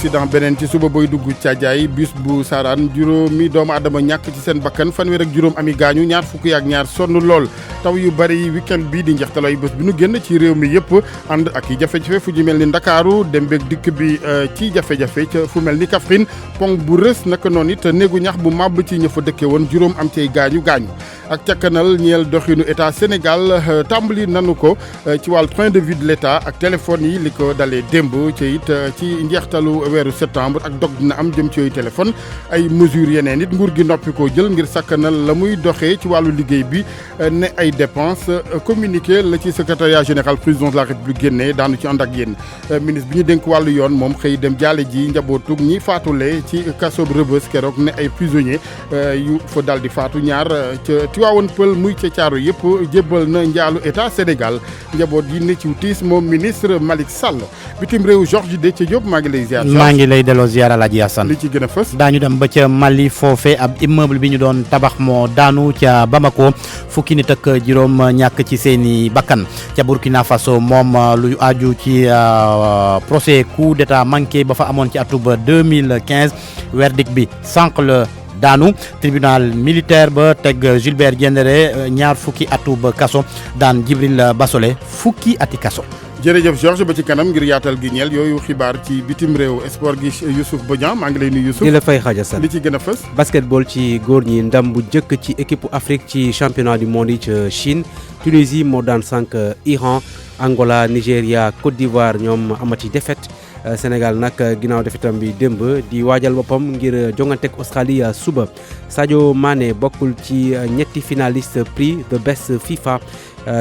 accident beneen ci suba booy dugg Caajaay bus bu Saraan juróomi doomu aadama ñàkk ci seen bakkan fanweer ak juróom ami gaañu ñaar fukki ak ñaar sonn lool taw yu bari weekend bii di njeextalay bés bi nu génn ci réew mi yëpp ànd ak i jafe-jafe fu ji mel ni Ndakaaru dem beeg dikk bi ci jafe-jafe ca fu mel ni Kaffrine pont bu rës naka noonu it néegu ñax bu màbb ci ña fa dëkke woon juróom am cay gaañu ak càkkanal ñeel doxinu état Sénégal tàmbali nanu ko ci wàllu train de vie de l'état ak téléphone yi li ko dalee démb ci it ci njeextalu weeru septembre ak dog dina am jëm ci yooyu téléphone ay mesures yeneen it nguur gi noppi koo jël ngir sakkanal la muy doxee ci wàllu liggéey bi ne ay dépenses communiqué la ci secrétariat général président de la république génnee daanu ci ànd ak yéen ministre bi ñu dénk wàllu yoon moom xëy dem jaale ji njabootug ñi faatule ci kaso Rebeuss keroog ne ay prisonniers yu fa dal di faatu ñaar ca Tivaouane Peulh muy ca caaro yëpp jébbal na njaalu état Sénégal njaboot yi ne ci tiis moom ministre Malick Sall bitim réew Georges Déthié Diop maa ngi lay ziar. maa ngi lay delloo ziar Alaaji Assane. li ci gën a fës. daañu dem ba ca Mali foofe ab immeuble bi ñu doon tabax moo daanu ca Bamako fukki nit ak juróom ñàkk ci seeni bakkan ca Burkina Faso moom lu aju ci procès coup d'état manqué ba fa amoon ci atub 2015 verdict bi sànq la daanu tribunal militaire ba teg Gilbert Diendéré ñaar fukki atu ba kaso daan Djibril Bassolé fukki ati kaso. jërëjëf Georges ba ci kanam ngir yaatal gi ñeel yooyu xibaar ci bitim réew sport gi Youssouf Bodian maa ngi lay nuyu Youssouf. di la fay xaaja sax li ci gën a fës. basketball ci góor ñi ndam bu njëkk ci équipe Afrique ci championnat du monde yi ca Chine Tunisie moo daan sànq Iran Angola Nigéria Côte d'Ivoire ñoom amati défaite. Sénégal nag ginnaaw defetam bi démb di waajal boppam ngir jonganteeg Australie suba Sadio Mané bokkul ci ñetti finaliste prix the best FIFA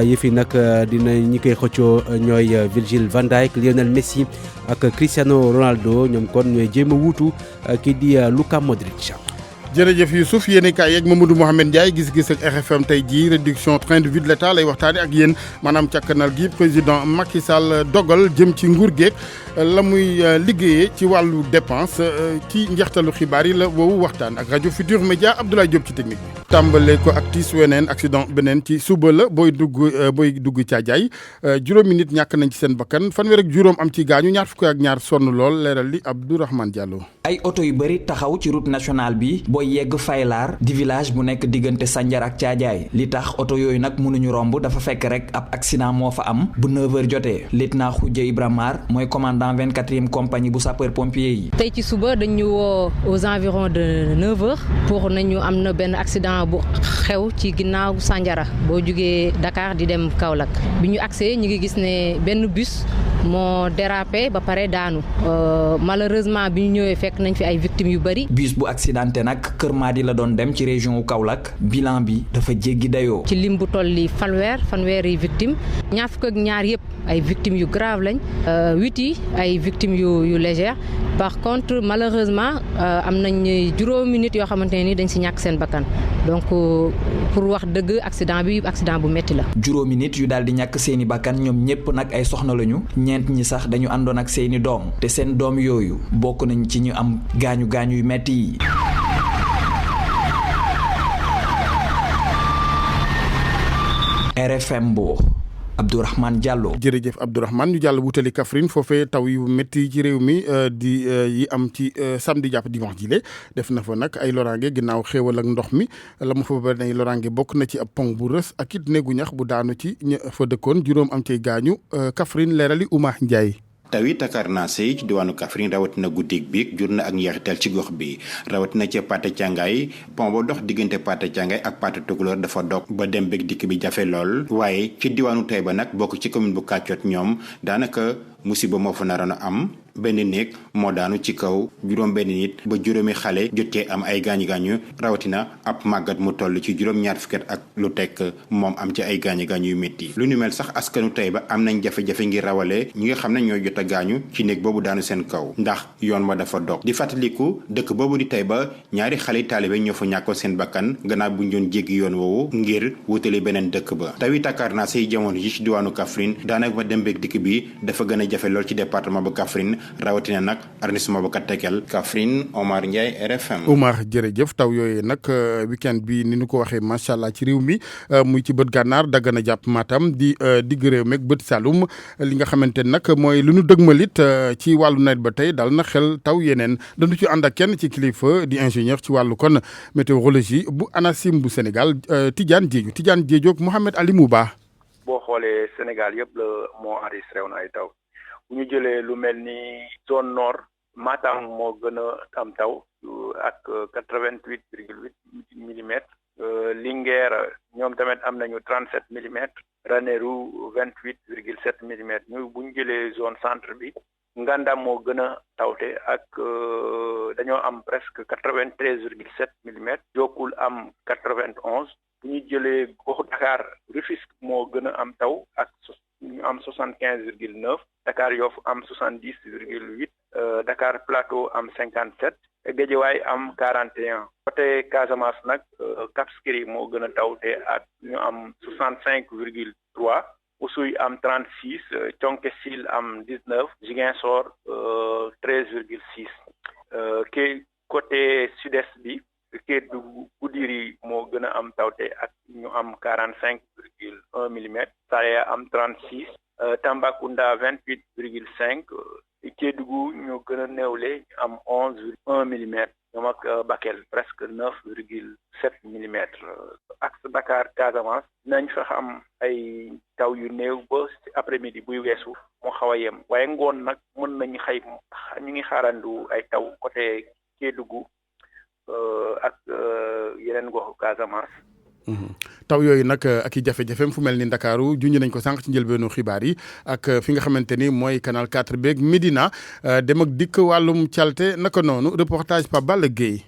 yëfi nag dina ñi koy xëccoo ñooy Virgil van Dijk Lionel Messi ak Cristiano Ronaldo ñoom kon ñooy jéem a wuutu kii di Luka Modric. jërëjëf Youssouf yéen kaay yeeg Mamadou Mohamed Ndiaye gis-gis ak RFM tey jii réduction train de vie de l'état lay waxtaane ak yéen maanaam càkkanal gi président Macky Sall dogal jëm ci nguur geeg la muy liggéeyee ci wàllu dépense ci njeextalu xibaar yi la woowu waxtaan ak rajo Futur Média Abdoulaye Diop ci technique bi. tàmbale ko ak tiis weneen accident beneen ci suba la booy dugg Caajaay juróomi nit ñàkk nañ ci seen bakkan fanweer ak juróom am ci gaañu ñaar fukk ak ñaar sonn lool leeral li Abdourahmane Diallo. ay oto yu bëri taxaw ci route nationale bi booy yegg Faylar di village bu nekk diggante Sandiara ak Caajaay li tax oto yooyu nag mënuñu romb dafa fekk rek ab accident moo fa am bu 9h jotee lieutenant Khoudia Ibrahima Mar mooy commandant 24e compagnie bu sapeur pompier yi. tey ci suba dañu woo aux environs de 9h pour nañu am na benn accident bu xew ci ginnaaw Sandiara boo jugee Dakar di dem Kaolack bi ñu agsee ñu ngi gis ne benn bus moo dérapé ba pare daanu malheureusement bi ñu ñëwee fekk nañ fi ay victimes yu bëri. bus bu accidenté nag Kër Madi la doon dem ci région wu Kaolack bilan bi dafa jéggi dayoo. ci lim bu tolli fanweeri victimes ñaar fukk ak ñaar yëpp ay victimes yu grave lañ 8 yi ay victimes yu légères par contre malheureusement am nañ juróomi nit yoo xamante ne ni dañ si ñàkk seen bakkan donc pour wax dëgg accident bu métti la. juróomi nit yu daal di ñàkk seeni bakkan ñoom ñëpp nag ay soxna lañu ñeent ñi sax dañu àndoon ak seeni doom te seen doom yooyu bokk nañ ci ñu am gaañu yu métti yi. RFM Mbour Abdourahmane Diallo. jërëjëf Abdourahmane ñu jàll wutali Kaffrine foofee taw yu métti ci réew mi di yi am ci samedi jàpp dimanche jile def na fa nag ay loraange ginnaaw xéewal ak ndox mi la mu fa ba nay loraange bokk na ci ab pont bu rës ak it néegu ñax bu daanu ci ña fa dëkkoon juróom am cay gaañu Kaffrine leerali Oumar Ndiaye. taw yi takarnaase yi ci diwaanu Kaffrine rawatina guddik biig jur na ak njeexital ci gox bi rawatina ca Pathé Thiangay pont ba dox diggante Pathé Thiangay ak Pathé Tukulóor dafa dog ba dem beeg dikk bi jafe lool waaye ci diwaanu Taïba nag bokk ci commune bu Kàccot ñoom daanaka musiba moo fa naroon a am benn néeg moo daanu ci kaw juróom benn nit ba juróomi xale jotee am ay gaañu-gaañu rawatina ab màggat mu toll ci juróom-ñaar fukki at ak lu tekk moom am ci ay gaañu-gaañu yu métti lu ni mel sax askanu Taïba am nañ jafe-jafe ngir rawale ñi nga xam ne ñooy jot a gaañu ci néeg boobu daanu seen kaw ndax yoon ma dafa dog di fàttaliku dëkk boobu di Taïba ñaari xale taalibe ñoo fa ñàkkoon seen bakkan gannaaw bu ñu doon jéggi yoon woowu ngir wutali beneen dëkk ba tawi takkaar naa say jamono ji ci diwaanu Kaffrine daanaka ba dem beeg dikk bi dafa gën a jafe lool ci département bu Kaffrine rawatina nag arrondissement bu Katakel. Kaffrine Omar Ndiaye RFM. Omar jërëjëf taw yooyu nag weekend bi ni ñu ko waxee macha allah ci réew mi muy ci bët gànnaar Dagana jàpp Matam di digg réew meeg bët Saloum li nga xamante nag mooy lu nu dëgmalit ci wàllu nawet ba tey dal na xel taw yeneen dañu ci ànd ak kenn ci kilifa di ingénieur ci wàllu kon météorologie bu ANACIM bu Sénégal Tidiane Diédhiou ak Mohamed Ali Mouba. boo xoolee Sénégal yëpp la moo enregistré woon ay taw bu ñu jëlee lu mel ni zone nord Matam moo gën a am taw ak 88,8 millimètres Linguère ñoom tamit am nañu 37 millimètres Ranérou 28,7 millimètres ñu bu ñu jëlee zone centre bi Ngandam moo gën a tawte ak dañoo am presque 93,7 millimètres Diokoul am 91 bu ñu jëlee goxu Dakar Rufisque moo gën a am taw ak ñu am 75,9 Dakar Yoff am 70,8 Dakar Plateau am 57 Guédiawaye am 41 côté Casamance nag Cap Skirring moo gën a tawte ak ñu am 65,3 Oussouye am 36 Thionck Essyl am 19 Ziguinchor 13,6 côté sud-est bi Kédougou Goudiri moo gën a am tawte ak ñu am 45,1 millimètres Saraya am 36 Tambacounda 28,5 Kédougou ñoo gën a néewle am 11,1 millimètres ñoom ak Bakel presque 9,7 millimètres axe Dakar Casamance nañ fa am ay taw yu néew ba après midi buy weesu moo xaw a yem waaye ngoon nag mën nañu ñu ngi xaarandu ay taw côté Kédougou ak yeneen goxu Casamance. taw yooyu nag ak i jafe-jafeem fu mel ni Ndakaaru junj nañ ko sànq ci njëlbeenu xibaar yi ak fi nga xamante ni mooy canal 4 beeg Médina dem ak dikk wàllum calte naka noonu reportage Pape Balla Gueye.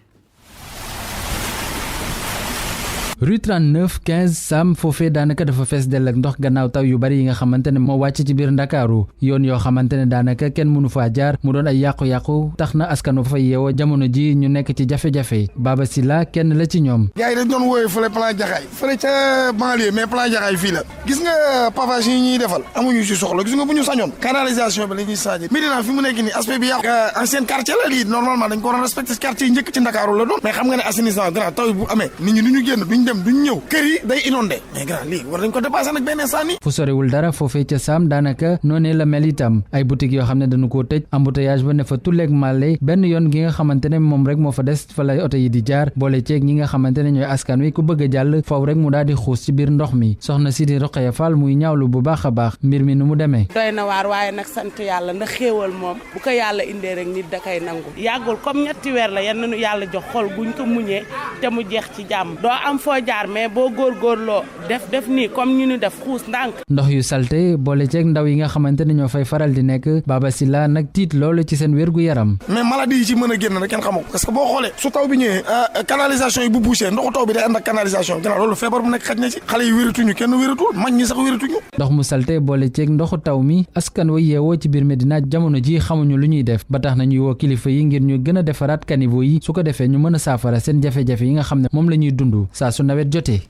rue 39 15 Sam foofee daanaka dafa fees dell ak ndox gannaaw taw yu bari yi nga xamante ne moo wàcc ci biir Ndakaaru yoon yoo xamante ne daanaka kenn mënu faa jaar mu doon ay yàqu-yàqu tax na askan wa fa yeewoo jamono ji ñu nekk ci jafe-jafe Baba Silla kenn la ci ñoom. gars yi dañ doon wooyee fële plan Jaxaay fële ca banlieue mais plan Jaxaay fii la gis nga pavage yi ñuy defal amuñu ci soxla gis nga bu ñu sañoon canalisation bi la ñuy changé Médina fi mu nekk nii aspect bi yàqu ancien quartier la lii normalement dañ ko war a respecté quartier yi njëkk ci Ndakaaru la doon mais xam nga ne assainissement grand taw bu amee nit ñi du ñu génn duñ dem duñ ñëw kër yi day inondé mais grand lii war nañ ko dépassé nag benn instant nii. fu sorewul dara foofee ca Sam daanaka noonee la mel itam ay boutiques yoo xam ne dañu koo tëj embouteillage ba ne fa tulleeg màlle benn yoon gi nga xamante ne moom rek moo fa des fa la oto yi di jaar boole ceeg ñi nga xamante ne ñooy askan wi ku bëgg a jàll faw rek mu daal di xuus ci biir ndox mi soxna si di Roqaya Fall muy ñaawlu bu baax a baax mbir mi nu mu demee. doy na waar waaye nag sant yàlla ndax xéewal moom bu ko yàlla indee rek nit da koy nangu yàggul comme ñetti weer la yan nañu yàlla jox xol guñ ko muñee te mu jeex ci jàmm doo am foo jaar mais boo góorgóorloo def nii comme ñu ni def xuus ndànk. ndox yu salte boole ceeg ndaw yi nga xamante ne ñoo fay faral di nekk Baba Silla nag tiit loolu ci seen wérgu yaram. mais maladie yi ci mën a génn rek kenn xamoo ko parce que boo xoolee su taw bi ñëwee canalisation yi bu bouché ndoxu taw bi day ànd ak canalisation gannaaw loolu feebar bu nekk xaj na ci xale yi wératuñu kenn wératul mag ñi sax wératuñu. ndox mu salte boole ceeg ndoxu taw mi askan wa yeewoo ci biir Médina jamono ji xamuñu lu ñuy def ba tax na ñuy woo kilifa yi ngir ñu gën a defaraat caniveau yi su ko defee ñu mën a saafara seen jafe-jafe yi nga xam ne moom la ñuy dund saa su nawet jotee.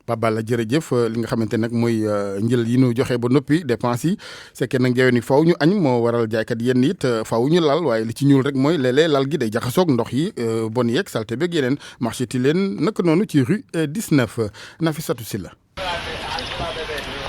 Babal jërëjëf li nga xamante nag mooy njël yi ñu joxe ba noppi dépense yi c'est que nag ni faw ñu añ moo waral jaaykat yenn it faw ñu lal waaye li ci ñuul rek mooy léeg-léeg lal gi day jaxasoog ndox yi bon yeeg salte beeg yeneen marché ti leen naka noonu ci rue 19 Nafissatou Sylla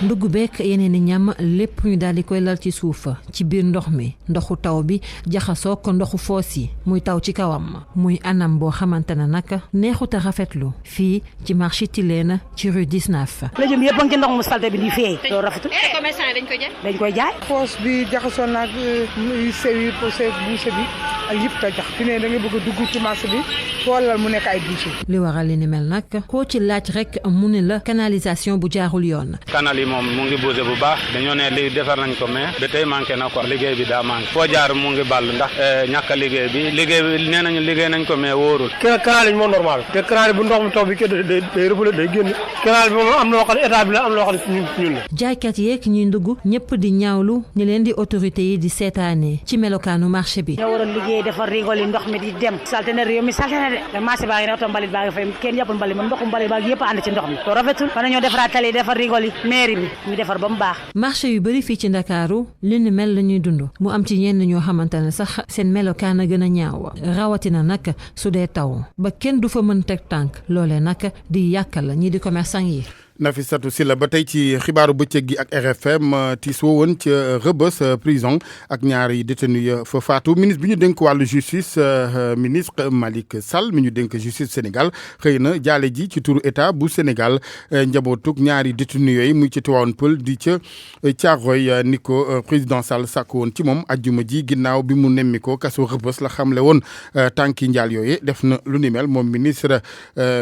ndugg beek yeneen i ñam lépp ñu daal di koy lal ci suuf ci biir ndox mi ndoxu taw bi jaxasoo ko ndoxu foos yi muy taw ci kawam muy anam boo xamante ne nag neexut a rafetlu fii ci marché Tilène ci rue 19. légumes yëpp a ngi ci ndox mu salte bi di fee doo rafetul. commerçant dañ koy jaay. dañ koy jaay. foos bi jaxasoo naag yu sew yi posé bouché bi ak yëpp ta jax fi ne da nga bëgg a dugg ci marché bi xoolal mu nekk ay bouché. li waral li ni mel nag koo ci laaj rek mu ne la canalisation bu jaarul yoon. moom mu ngi bougé bu baax dañoo ne li defar nañ ko mais ba tey manqué na ko liggéey bi daa manqué foo jaar mu ngi ball ndax ñàkk a liggéey bi nee nañu liggéey nañ ko mais wóorul canal yi moo normal te canal bu ndox mu taw bi day rëfale day génn canal bi moom am loo xam ne état bi la am loo xam ne ñun la jaaykat yeeg ñuy ndugg ñëpp di ñaawlu ñi leen di autorité yi di seetaane ci melokaanu marché bi ñoo war a liggéey liggéey defar rigol yi ndox mi di dem salte na réew mi salte na de marché baa ngi ne oto mbalit baa ngi fay kenn yàppul mbalit man ndoxu mbalit baa ngi yëpp ànd ci ndox mi to rafetul mën nañoo defaraat tali defar rigol yi mairie bi ñu defar ba mu baax. marché yu bëri fii ci Ndakaaru li ni mel la ñuy dund mu am ci ñenn ñoo xamante ne sax seen melokaan a gën a ñaaw rawatina nag su dee taw ba kenn du fa mën teg tànk loolee nag di yàkkal ñi di commerçant yi. Nafissatou Sylla ba tey ci xibaaru bëccëg gi ak RFM tiis woo woon ca Rebeuss prison ak ñaari détenu ya fa faatu ministre bi ñu dénk wàllu justice ministre Malick Sall mi ñu dénk justice Sénégal xëy na jaale ji ci turu état bu Sénégal njabootug ñaari détenu yooyu muy ci Tivaouane Peulh di ca Thiaroye ni ko président Sall sàkk woon ci moom ajjuma ji ginnaaw bi mu nemmi ko kaso Rebeuss la xamle woon tànki njaal yooyu def na lu ni mel moom ministre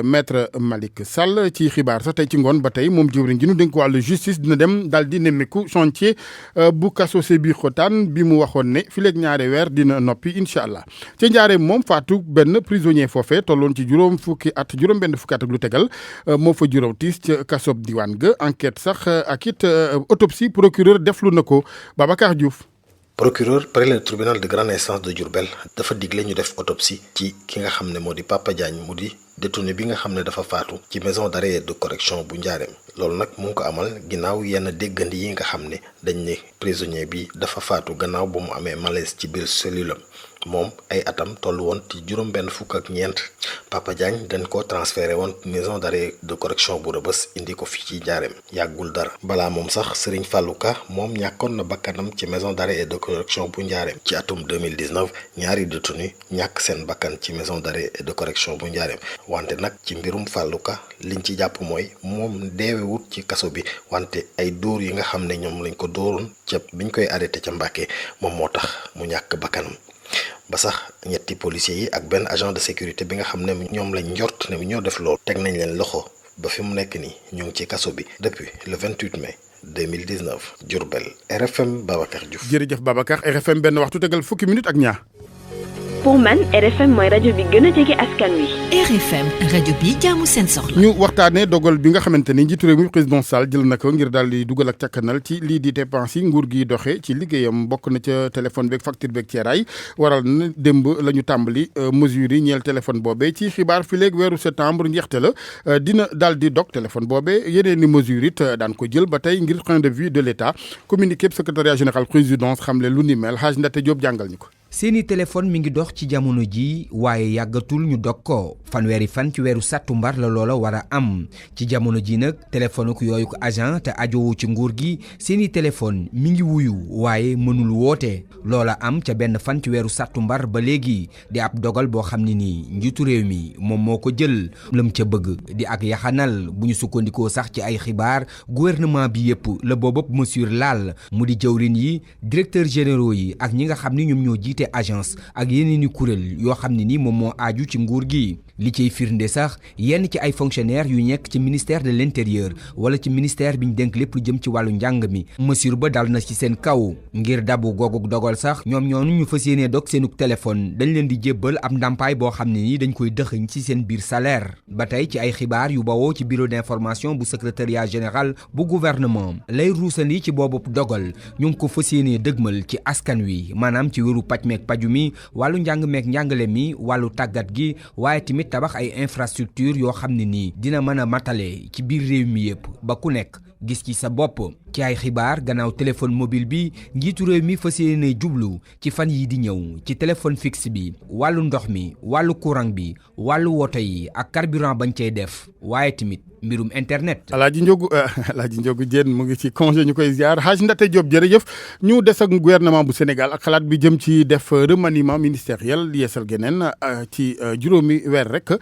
maître Malick Sall ci xibaar sax tey ci ngoon ba tey moom jëwriñ ji nu dénk wàllu justice dina dem daal di nemmeeku chantier bu kaso Sébikotane bi mu waxoon ne fileeg ñaari weer dina noppi incha allah ca njaaree moom faatu benn prisonnier foofee tolloon ci juróom benn fukki at ak lu tegal moo fa juróom tiis ca kaso diwaan ga enquête sax ak it autopsie procureur deflu na ko Babacar Diouf. procureur près le tribunal de grande instance de Diourbel dafa digle ñu def autopsie ci ki nga xam ne moo di Papa Diagne mu di détenu bi nga xam ne dafa faatu ci maison d'arrêt et de correction bu Njaareem loolu nag mu ngi ko amal ginnaaw yenn déggandi yi nga xam ne dañ ne prisonnier bi dafa faatu gannaaw ba mu amee malaise ci biir cellule moom ay atam toll woon ci juróom benn fukk ak ñeent Papa Diagne dañ ko transféré woon maison d'arrêt de correction bu Rebeuss indi ko fii ci Njaareem yàggul dara balaa moom sax Serigne Fallou Ka moom ñàkkoon na bakkanam ci maison d'arrêt et de correction bu Njaareem ci atum 2019 ñaari détenu ñàkk seen bakkan ci maison d'arrêt et de correction bu Njaareem wante nag ci mbirum Fallou Ka liñ ci jàpp mooy moom deewewut ci kaso bi wante ay dóor yi nga xam ne ñoom lañ ko dóoroon ca biñ koy arrêté ca Mbàkke moom moo tax mu ñàkk bakkanam ba sax ñetti policiers yi ak benn agent de sécurité bi nga xam ne ñoom lañ njort ne ñoo def loolu teg nañ leen loxo ba fi mu nekk nii ñu ngi ci kaso bi depuis le 28 mai 2019 Diourbel RFM Babacar Diouf. jërëjëf Babacar RFM benn waxtu tegal fukki minute ak ñaar. pour man RFM mooy rajo bi gën a jege askan wi. RFM rajo bi jaamu seen soxla. ñu waxtaanee dogal bi nga xamante ni njiitu réew mi président Sall jël na ko ngir daal di dugal ak càkkanal ci lii di dépense yi nguur gi doxee ci liggéeyam bokk na ca téléphone beeg facture beeg ceeraay waral na démb la ñu tàmbali mesures yi ñeel téléphone boobee ci xibaar fi léegi weeru septembre njeexte la dina daal di dog téléphone boobee yeneen ni mesures it daan ko jël ba tey ngir point de vue de l'État communiqué secrétariat général présidence xamle lu ni mel Hadj Ndate Diop jàngal ñu ko. seeni téléphone mi ngi dox ci jamono ji waaye yàggatul ñu dog ko fanweeri fan ci weeru sàttumbar la loola war a am ci jamono ji nag téléphone ku yooyu ko agent te ajowu ci nguur gi seeni téléphone mi ngi wuyu waaye mënul woote loola am ca benn fan ci weeru sàttumbar ba léegi di ab dogal boo xam ne nii njiitu réew mi moom moo ko jël lam ca bëgg di ak yaxanal bu ñu sukkandikoo sax ci ay xibaar gouvernement bi yépp la boobëpp mesure laal mu di jëwrin yi directeurs généraux yi ak ñi nga xam ni ñoom ñoo jiite agence ak yeneen i kuréel yoo xam ne ni moom moo aaju ci nguur gi li ciy firnde sax yenn ci ay fonctionnaires yu nekk ci ministère de l'intérieur wala ci ministère bi ñu dénk lépp lu jëm ci wàllu njàng mi mesure ba dal na ci seen kaw ngir dabu googuk dogal sax ñoom ñoonu ñu fas yéenee dog seenuk téléphone dañ leen di jébbal ab ndàmpaay boo xam ne ni dañ koy dëxëñ ci seen biir salaire ba tey ci ay xibaar yu bawoo ci bureau d'information bu secrétariat général bu gouvernement lay ruusandi ci boobu dogal ñu ngi ko fas yéenee dëgmal ci askan wi maanaam ci wéru paj meek paju mi wàllu njàng meek njàngale mi wàllu tàggat gi waaye tamit tabax ay infrastructure yoo xam ne nii dina mën a matale ci biir réew mi yépp ba ku nekk gis ci sa bopp ci ay xibaar gannaaw téléphone mobile bi njiitu réew mi fas yéene jublu ci fan yi di ñëw ci téléphone fixe bi wàllu ndox mi wàllu courant bi wàllu woto yi ak carburant bañ cey def waaye tamit mbirum internet. Alaaji Njogu Jéen mu ngi ci congé ñu koy ziar Hadj Ndate Diop jërëjëf ñu des ak gouvernement bu Sénégal ak xalaat bi jëm ci def remaniement ministériel yeesal geneen ci juróomi weer rek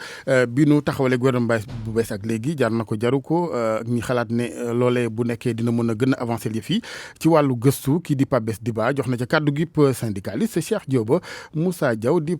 bi nu taxawalee gouvernement bu bees ak léegi jar na ko jaru ko ñi xalaat ne loolee bu nekkee dina mën a gën a avancer li fii ci wàllu gëstu kii di Pape Bess Diba jox na ca kàddu gi syndicaliste Cheikh Diop Moussa Diaw di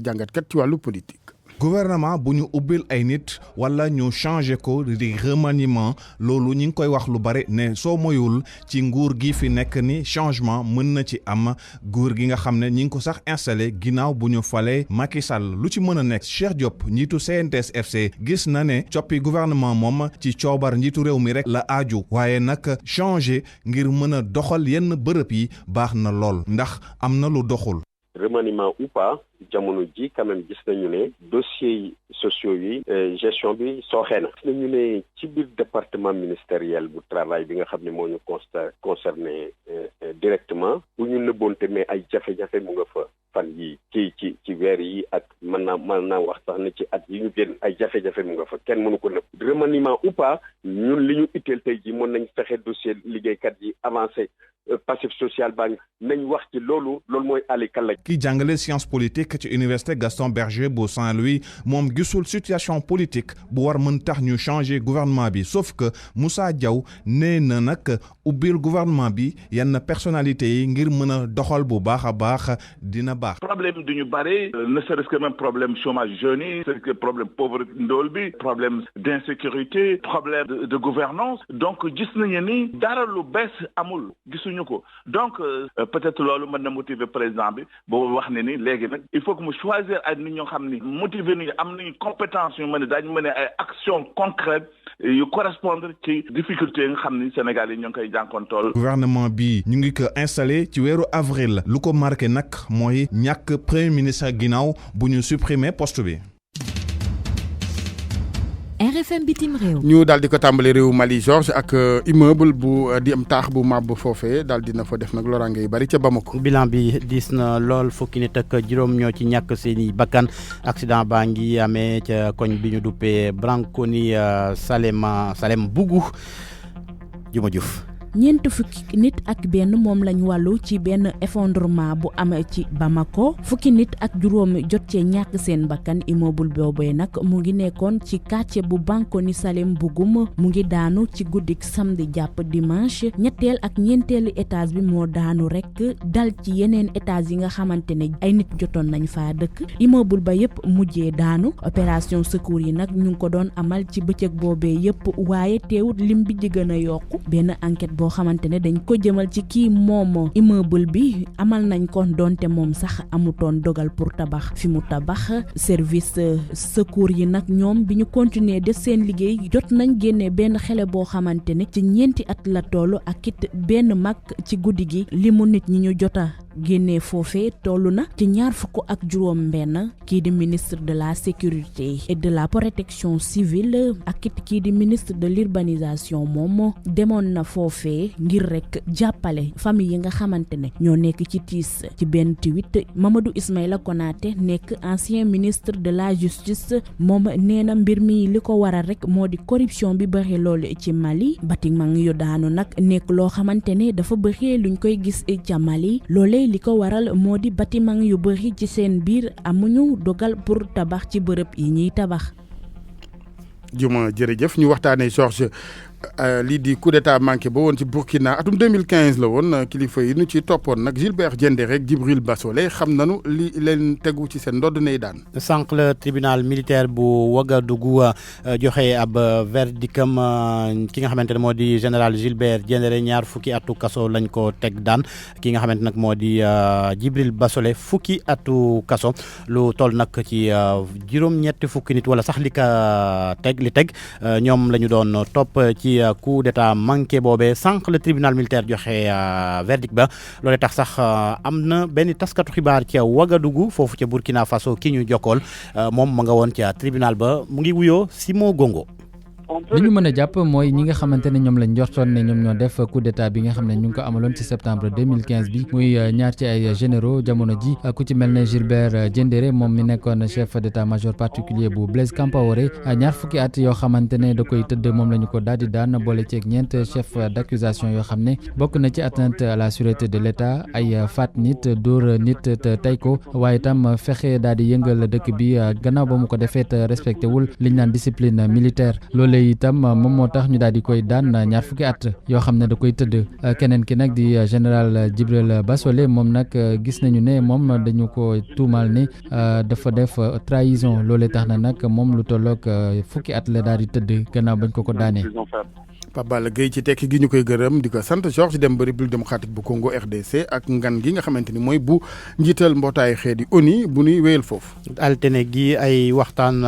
jàngatkat ci wàllu politique. gouvernement bu ñu ubbil ay nit wala ñu changer ko di remaniement loolu ñi ngi koy wax lu bari ne soo moyul ci nguur gi fi nekk ni changement mën na ci am nguur gi nga xam ne ñi ngi ko sax installé ginnaaw bu ñu falee Macky Sall lu ci mën a nekk Cheikh Diop njiitu CNTS FC gis na ne coppi gouvernement moom ci coobar njiitu réew mi rek la aaju waaye nag changer ngir mën a doxal yenn bërëb yi baax na lool ndax am na lu doxul. remaniement ou pas jamono ji quand même gis nañu ne dossiers sociaux yi gestion bi sooxee na. gis nañu ne ci biir département ministériel bu travail bi nga xam ne moo ñu concerné directement bu ñu nëbboonte mais ay jafe-jafe mu nga fa fan yi ci weer yi ak mën naa wax sax ne ci at yi ñu génn ay jafe-jafe mu nga fa kenn mënu ko nëbb remaniement ou pas ñun li ñu itteel tey ji mën nañ fexe dossier liggéeykat yi avancé passif social baa ngi nañ wax ci loolu mooy Ali Kalla. ki jàngale science politique ci université Gaston Berger bu Saint-Louis moom gisul situation politique bu war mën tax ñu changer gouvernement bi sauf que Moussa Diaw nee na nag ubbil gouvernement bi yenn personnalité yi ngir mën a doxal bu baax a baax dina baax. problème du ñu bare ne serait-ce que même problème chômage jeunes yi c'est que problème pauvreté ndóol bi problème d'insécurité problème de gouvernance donc gis nañu ni dara lu bees amul gisuñu ko donc peut-être loolu mën na motiver président bi boobu wax ne ni léegi nag il faut que mu choisir ay nit ñoo xam ni motiver nañu am nañu compétence yu mën ne daañu mën ay actions concrètes yu correspondre ci difficulté yi nga xam ni Sénégal yi ñoo ngi koy jànkoontool. gouvernement bi ñu ngi ko installé ci weeru avril lu ko marqué nag mooy ñàkk premier ministre ginnaaw bu ñu supprimer poste bi. RFM bitim réew. ñu daal di ko tàmbali réew Mali Georges ak immeuble bu di am taax bu màbb foofee daal dina fa def nag loraange yu bari ca Bamako. bilan bi diis na lool fukki nit ak juróom ñoo ci ñàkk seeni bakkan accident baa ngi amee ca koñ bi ñu duppee Branconi Salem Bougou Juma Diouf. ñeent fukki nit ak benn moom lañ wàllu ci benn effondrement bu am ci Bamako fukki nit ak juróom jot cee ñàkk seen bakkan immeuble boobee nag mu ngi nekkoon ci quartier bu Branconi Salem Bougou mu ngi daanu ci guddik samedi jàpp dimanche ñetteel ak ñeenteelu étage bi moo daanu rek dal ci yeneen étage yi nga xamante ne ay nit jotoon nañ faa dëkk immeuble ba yépp mujjee daanu opération secours yi nag ñu ngi ko doon amal ci bëccëg boobee yépp waaye teewut lim bi di gën a yokku benn enquête boo xamante ne dañ ko jëmal ci kii moom immeuble bi amal nañ ko donte moom sax amutoon dogal pour tabax fi mu tabax service secours yi nag ñoom bi ñu continuer def seen liggéey jot nañ génne benn xale boo xamante ne ci ñeenti at la toll ak it benn mag ci guddi gi limu nit ñi ñu jota génnee foofee toll na ci 25 benn kii di ministre de la sécurité et de la protection civile ak it kii di ministre de l'urbanisation moom demoon na foofee ngir rek jàppale famille yi nga xamante ne ñoo nekk ci tiis ci benn tweet Mamadou Ismaïla Konaté nekk ancien ministre de la justice moom nee na mbir mi li ko waral rek moo di corruption bi bëri loolu ci Mali bâtiment yu daanu nag nekk loo xamante ne dafa bëri luñ koy gis ca Mali loolee li ko waral moo di bâtiment yu bëri ci seen biir amuñu dogal pour tabax ci bërëb yi ñuy tabax. Juma jërëjëf ñu waxtaanee Georges lii di coup d'état manqué ba woon ci Burkina atum 2015 la woon kilifa yi ñu ci toppoon nag Gilbert Diendéré rek Djibril Bassolé xam nanu li leen tegu ci seen ndodd nay daan. sànq la tribunal militaire bu Ouagadougou joxe ab verdictam ki nga xamante ne moo di général Gilbert Diendéré 2 fukki atu kaso lañ ko teg daan ki nga xamante nag moo di Djibril Bassolé fukki atu kaso lu toll nag ci juróom-ñetti fukki nit wala sax li teg ñoom la ñu doon topp ci coup d'état manqué boobee sànq le tribunal militaire joxe verdict ba loolee tax sax am na benn taskatu xibaar ca Ouagadougou foofu ca Burkina Faso ki ñu jokkool moom ma nga woon ca tribunal ba mu ngi wuyoo Simo Gongo. li ñu mën a jàpp mooy ñi nga xamante ne ñoom lañ njortoon ne ñoom ñoo def coup d'état bi nga xam ne ñu ngi ko amaloon ci septembre 2015 bi muy ñaar ci ay généraux jamono ji ku ci mel ne Gilbert Diendéré moom mi nekkoon chef d'état-major particulier bu Blaise Compaoré 2 fukki at yoo xamante ne da koy tëdd moom la ñu ko daal di daan boole ceeg 4 chef d'accusation yoo xam ne bokk na ci atteinte à la sûreté de l'État ay faat nit dóor nit te tey ko waaye itam fexe daal di yëngal dëkk bi gannaaw ba mu ko defee te respecté wul liñ naan discipline militaire loolu itam moom moo tax ñu daal di koy daan 2 fukki at yoo xam ne da koy tëdd keneen ki nag di général Djibril Bassolé moom nag gis nañu ne moom dañu ko tuumaal ne dafa def trahison loolee tax na nag moom lu tolloog fukki at la daal di tëdd gannaaw bañ ko daanee. Pape Balla Gueye ci tekki gi ñu koy gërëm di ko sant Georges Demba République démocratique bu Congo RDC ak ngan gi nga xamante ni mooy bu njiital mbootaayu xeet yi ONU bu ñuy wéyal foofu. altine gi ay waxtaan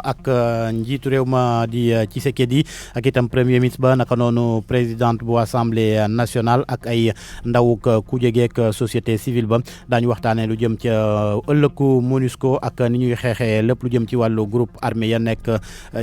ak njiitu réew ma di Tshisekedi ak itam premier ministre ba naka noonu présidente bu assemblée nationale ak ay ndawuk kuje geek société civile ba daañu waxtaanee lu jëm ca ëllëgu MONUSCO ak ni ñuy xeexee lépp lu jëm ci wàllu groupe armé ya nekk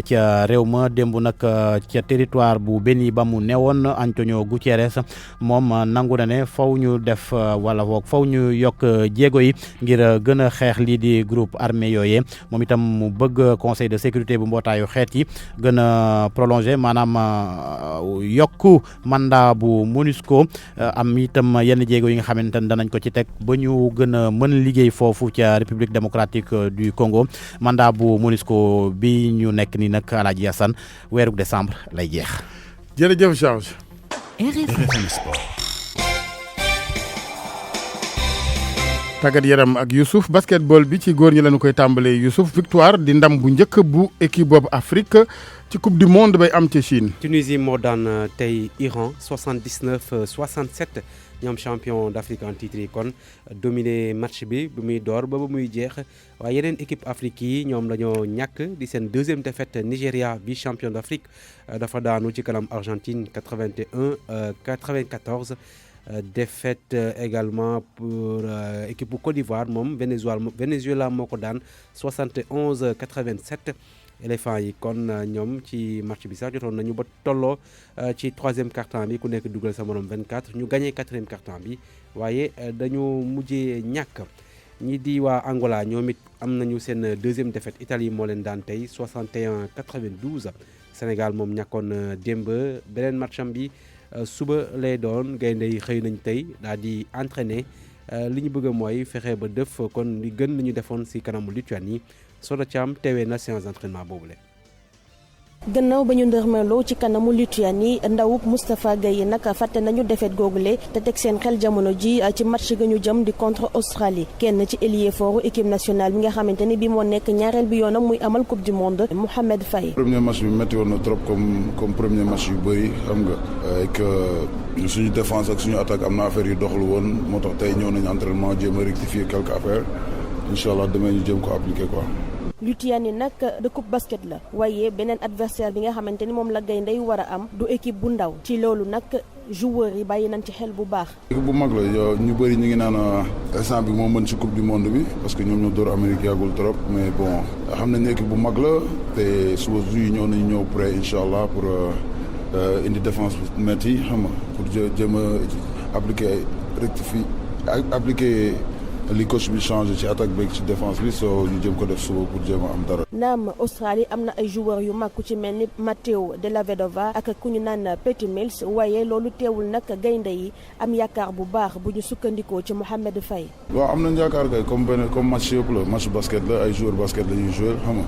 ca réew ma démb nag ca territoire bu Beni ba mu newoon Antonio Guterres moom nangu na ne faw ñu def wala boog faw ñu yokk jéego yi ngir gën a xeex lii di groupe armé yooyee moom itam mu bëgg conseil de sécurité bu mbootaayu xeet yi gën a prolongé maanaam yokku mandat bu MONUSCO am itam yenn jéego yi nga xamante ne danañ ko ci teg ba ñu gën a mën liggéey foofu ca République démocratique du Congo mandat bu MONUSCO bi ñu nekk ni nag Alaaji Assane weeru décembre lay jeex. jërëjëf Georges. RFM Sport. tàggat yaram ak Youssouf basketball bi ci góor ñi lañu koy tàmbalee Youssouf victoire di ndam bu njëkk bu équipe boobu Afrique ci coupe du monde bay am ci Chine. Tunisie moo daan tey Iran 79-67 ñoom champion d'Afrique en titre yi kon dominé match bi bu muy door ba muy jeex waaye yeneen équipe Afrique yi ñoom dañoo ñàkk di seen deuxième défaite Nigéria bi champion d'Afrique dafa daanu ci kanam Argentine 81-94 défaite également pour équipe bu Côte d'Ivoire moom Venezuela moo ko daan 71-87 éléphants yi kon ñoom ci match bi sax jotoon nañu ba tolloo ci troisième quart-temps bi ku nekk dugal sa morom 24 ñu gagné quatrième quart-temps bi waaye dañu mujjee ñàkk ñi di waa Angola ñoom it am nañu seen deuxième défaite Italie moo leen daan tey 61-92 Sénégal moom ñàkkoon démb beneen matcham bi suba lay doon gaynde yi xëy nañ tey daal di entraîner li ñu bëgg mooy fexe ba def kon li gën li ñu defoon si kanamu Lituanie yi Soda Thiam teewee na séance d'entraînement boobule. gannaaw ba ñu ndërmeloo ci kanamu Lituanie ndawub Moustapha Gueye nag fàtte nañu defet googule te teg seen xel jamono ji ci match ga ñu jëm di contre Australie kenn ci ailier fort équipe nationale bi nga xamante ni bi moo nekk ñaareel bi yoonam muy amal coupe du monde Mohamed Faye. premier match bi métti woon na trop comme premier match yu bëri xam nga ak suñu défense ak suñu attaque am na affaire yu doxal woon moo tax tey ñëw nañu entraînement jéem a rectifier quelques affaires incha allah demain ñu jéem ko appliquer quoi. Lituanie nag de coupe basket la waaye beneen adversaire bi nga xamante ni moom la gaynde war a am du équipe bu ndaw ci loolu nag joueurs yi bàyyi nañ ci xel bu baax. équipe bu mag la ñu bëri ñu ngi naan instant bi moo mën ci coupe du monde bi parce que ñoom ñoo door Amérique yàggul trop mais bon xam nañ ne équipe bu mag la te suba yi ñëw nañu ñëw prêt incha allah pour indi défense bu métti xam nga pour jéem a appliquer rectifier appliquer. li coach bi changé ci attaque beeg ci défense bi soo ñu jëm ko def suba pour jéem a am dara. naam Australie am na ay joueurs yu mag ku ci mel ni Matteo Dellavedova ak ku ñu naan Patty Mills waaye loolu teewul nag gaynde yi am yaakaar bu baax bu ñu sukkandikoo ci Mohamed Faye. waaw am nañ yaakaar kay comme match yëpp la match basket la ay joueurs basket la ñuy jouer xam nga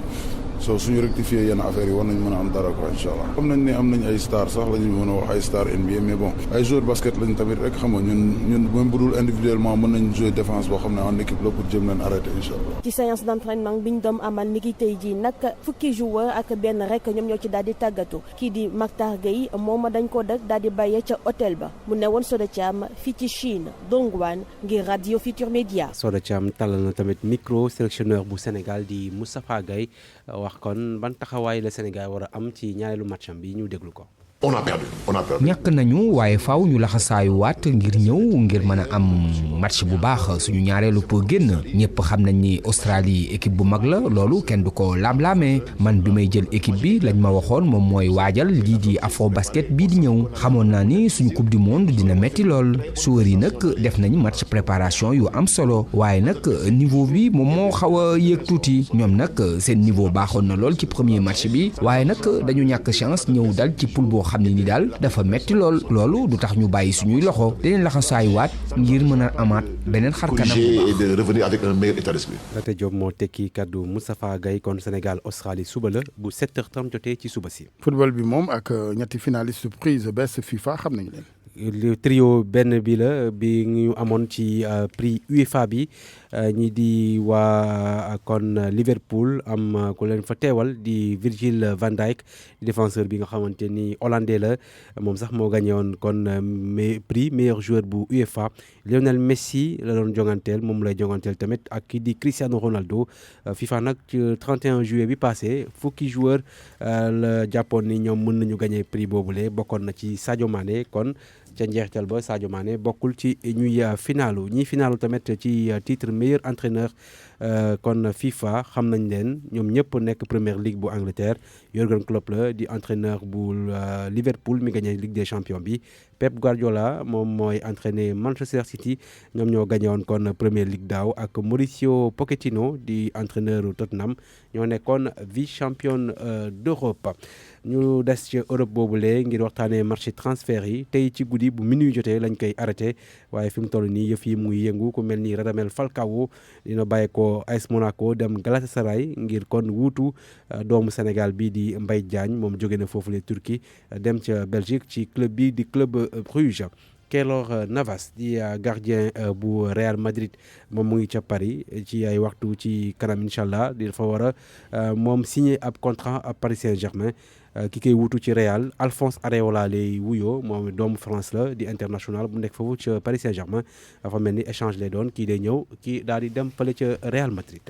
soo suñu rectifier yenn affaires yi war nañ mën a am dara quoi incha allah. xam nañ ne am nañ ay star sax la ñu mën a wax ay star NBA mais bon ay joueurs basket lañ tamit rek xam nga ñun même bu dul individuellement mën nañ jouer défense boo xam ne en équipe la pour jëm leen arrêter incha allah. ci séance d'entraînement bi ñu doon amal ni ki tey jii nag fukki joueur ak benn rek ñoom ñoo ci daal di tàggatu kii di Mactar Gueye moom dañ ko dëkk daal di bàyyee ca hôtel ba mu ne woon Soda Thiam fii ci Chine Dongguan ngir Radio Futur Média. Soda Thiam tàllal na tamit micro sélectionneur bu Sénégal di Moustapha Gueye wax kon ban taxawaay la Sénégal war a am ci ñaareelu matcham bi ñu déglu ko. on a perdu. ñàkk nañu waaye faaw ñu laxasaayuwaat ngir ñëw ngir mën a am match bu baax suñu ñaareelu pour génn ñëpp xam nañ ni Australie équipe bu mag la loolu kenn du ko laam-laamee man bi may jël équipe bi lañ ma waxoon moom mooy waajal lii di afro basket bii di ñëw xamoon naa ni suñu coupe du monde dina metti lool joueurs yi nag def nañ match préparation yu am solo waaye nag niveau bi moom moo xaw a yéeg tuuti ñoom nag seen niveau baaxoon na lool ci premier match bi waaye nag dañu ñàkk chance ñëw dal ci poule boo xam ne ni daal dafa metti loolu du tax ñu bàyyi suñuy loxo dañu laxasaayuwaat ngir mën a amaat beneen xar kanam et de revenir avec un meilleur état d'esprit. Lata Diop moo tekki kaddu Moustapha Gueye kon Sénégal Australie suba la bu 7h30 jotee ci suba si. football bi moom ak ñetti finaliste surprise best FIFA xam nañu leen. le trio benn bi la bi ñu amoon ci prix UEFA bi ñi di waa kon Liverpool am ku leen fa teewal di Virgil van Dijk défenseur bi nga xamante ni hollandais la moom sax moo gagné woon kon prix meilleur joueur bu UEFA. Lionel Messi la doon jonganteel moom lay jonganteel tamit ak kii di Cristiano Ronaldo. FIFA nag ci 31 juillet bi passé fukki joueur la jàppoon ni ñoom mën nañu gagné prix boobule bokkoon na ci Sadio Mané kon ca njeextal ba Sadio Mané bokkul ci ñuy finalu ñi finalu tamit ci titre meilleur entraîneur kon FIFA xam nañ leen ñoom ñëpp nekk première ligue bu Angleterre Jürgen Klopp la di entraîneur bu Liverpool mi gagné Ligue des champions bi. Pep Guardiola moom mooy entraîné Manchester City ñoom ñoo gagné woon kon première ligue daaw ak Mauricio Pochettino di entraîneur Tottenham ñoo nekkoon vice champion d'Europe. ñu des ci Europe boobule ngir waxtaanee marché transfert yi tey ci guddi bu minuit jotee lañ koy arrêté waaye fi mu toll nii yëf yi muy yëngu ku mel ni Radamel Falcao dina bàyyi ko AS Monaco dem Galatasaray ngir kon wuutu doomu Sénégal bii di Mbaye Diagne moom jóge na foofule Turquie dem ca Belgique ci club bi di club Bruges. Keylor Navas di gardien bu Real Madrid moom mu ngi ca Paris ci ay waxtu ci kanam incha allah di dafa war a moom signé ab contrat ab Paris Saint-Germain ki koy wutu ci Real Alphonse Areola lay wuyoo moom doomu France la di international bu nekk foofu ca Paris Saint-Germain dafa mel ni échange lay doon kii day ñëw kii daal di dem fële ca Real Madrid.